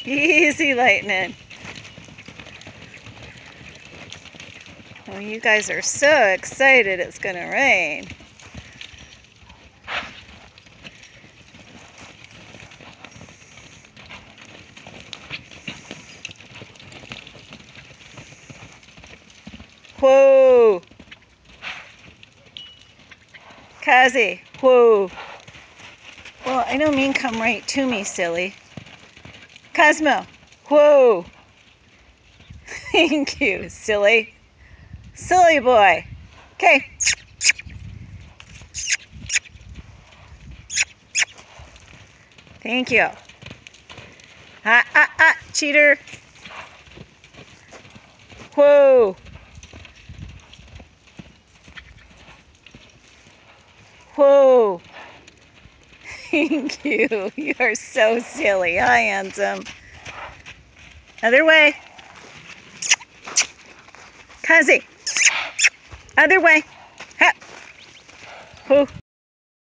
Easy, Lightning. Oh, you guys are so excited it's going to rain. Whoa! Kazi, whoa! Well, I don't mean come right to me, silly. Cosmo, whoa! Thank you, silly. Silly boy. Okay. Thank you. Cheater. Whoa. Whoa. Thank you. You are so silly. Hi, handsome. Other way. Kazi. Other way. Ha. Whoa.